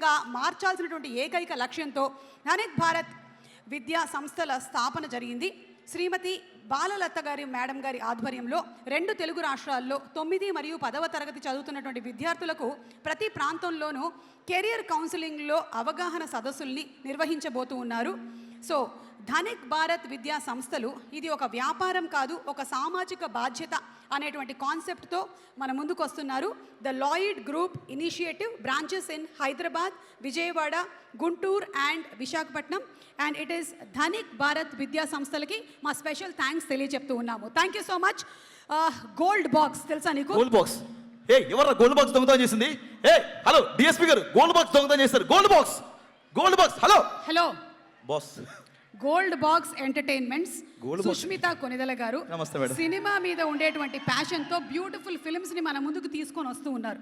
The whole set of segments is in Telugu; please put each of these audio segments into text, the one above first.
విధంగా మార్చాల్సినటువంటి ఏకైక లక్ష్యంతో ధనిక్ భారత్ విద్యా సంస్థల స్థాపన జరిగింది. శ్రీమతి బాలలత గారి మేడం గారి ఆధ్వర్యంలో 2 తెలుగు రాష్ట్రాల్లో 9 మరియు 10వ తరగతి చదువుతున్నటువంటి విద్యార్థులకు ప్రతి ప్రాంతంలోనూ కెరియర్ కౌన్సిలింగ్లో అవగాహన సదస్సుల్ని నిర్వహించబోతూ ఉన్నారు. సో ధనిక్ భారత్ విద్యా సంస్థలు ఇది ఒక వ్యాపారం కాదు, ఒక సామాజిక బాధ్యత అనేటువంటి కాన్సెప్ట్తో మన ముందుకు వస్తున్నారు. The Lloyd group initiative branches in Hyderabad, Vijayawada, Guntur and Visakhapatnam. And it is Dhanik Bharat విద్యా సంస్థలకి మా స్పెషల్ థ్యాంక్స్ తెలియజెప్తూ ఉన్నాము. Thank you so much. Gold box తెలుసా నీకు? గోల్డ్ బాక్స్ ఎవరు గోల్డ్ బాక్స్ దొంగతనం చేసింది? హలో డిఎస్పీ గారు, గోల్డ్ బాక్స్ దొంగతనం చేస్తారు. Gold box hello hello boss. Gold box entertainments Sushmita Konidela గారు సినిమా మీద ఉండేటువంటి ప్యాషన్ తో బ్యూటిఫుల్ ఫిల్మ్స్ ని మన ముందుకు తీసుకొని వస్తూ ఉన్నారు.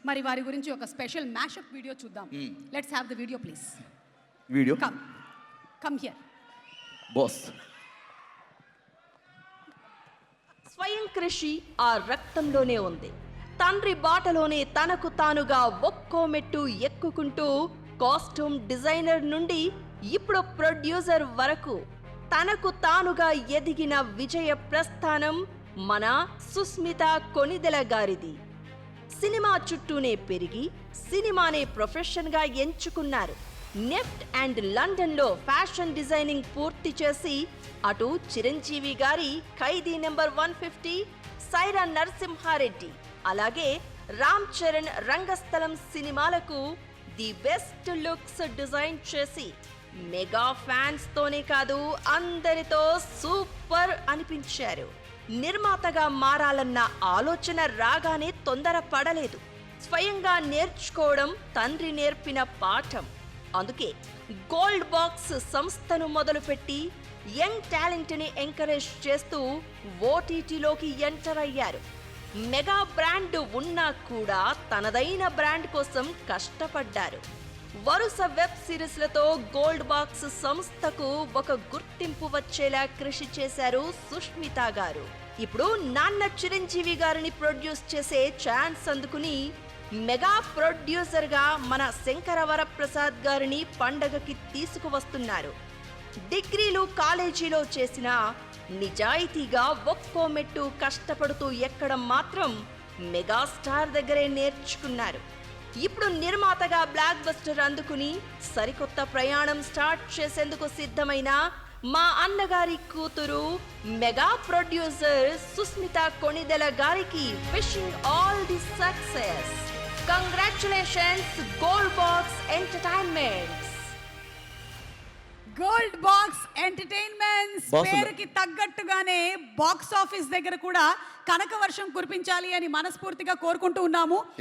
మరి వారి గురించి ఒక స్పెషల్ మ్యాషప్ వీడియో చూద్దాం. Let's have the video please. Video come here boss. స్వయం కృషి ఆ రక్తంలోనే ఉంది. తండ్రి బాటలోనే తనకు తానుగా ఒక్కో మెట్టు ఎక్కుకుంటూ కాస్ట్యూమ్ డిజైనర్ నుండి ఇప్పుడు ప్రొడ్యూసర్ వరకు తనకు తానుగా ఎదిగిన విజయ ప్రస్థానం మన సుస్మిత కొనిదెల గారిది. సినిమా చుట్టూనే పెరిగి సినిమానే ప్రొఫెషన్గా ఎంచుకున్నారు. నెఫ్ట్ అండ్ లండన్లో ఫ్యాషన్ డిజైనింగ్ పూర్తి చేసి అటు చిరంజీవి గారి ఖైదీ నెంబర్ 150, సైరా నరసింహారెడ్డి, అలాగే రామ్ చరణ్ రంగస్థలం సినిమాలకు ది బెస్ట్ లుక్స్ డిజైన్ చేసి మెగా ఫ్యాన్స్ తోనే కాదు అందరితో సూపర్ అనిపించారు. నిర్మాతగా మారాలన్న ఆలోచన రాగానే తొందరపడలేదు. స్వయంగా నేర్చుకోవడం తండ్రి నేర్పిన పాఠం. అందుకే గోల్డ్ బాక్స్ సంస్థను మొదలుపెట్టి యంగ్ టాలెంట్ ని ఎంకరేజ్ చేస్తూ ఓటీటీలోకి ఎంటర్ అయ్యారు. మెగా బ్రాండ్ ఉన్నా కూడా తనదైన బ్రాండ్ కోసం కష్టపడ్డారు. వరుస వెబ్ సిరీస్లతో గోల్డ్ బాక్స్ సంస్థకు ఒక గుర్తింపు వచ్చేలా కృషి చేశారు సుష్మిత గారు. ఇప్పుడు నాన్న చిరంజీవి గారిని ప్రొడ్యూస్ చేసే ఛాన్స్ అందుకుని మెగా ప్రొడ్యూసర్ గా మన శంకరవరప్రసాద్ గారిని పండగకి తీసుకువస్తున్నారు. డిగ్రీలు కాలేజీలో చేసిన నిజాయితీగా ఒక్కో మెట్టు కష్టపడుతూ ఎక్కడం మాత్రం మెగాస్టార్ దగ్గరే నేర్చుకున్నారు. ఇప్పుడు నిర్మాతగా బ్లాక్ బస్టర్ అందుకుని సరికొత్త ప్రయాణం స్టార్ట్ చేసేందుకు సిద్ధమైన మా అన్నగారి కూతురు మెగా ప్రొడ్యూసర్ సుస్మిత కొనిదెల గారికి wishing all the success. Congratulations gold box entertainments. Gold box entertainments పేరుకి తగ్గట్టుగానే బాక్స్ ఆఫీస్ దగ్గర కూడా కనక వర్షం కురిపించాలి అని మనస్ఫూర్తిగా కోరుకుంటూ ఉన్నాము.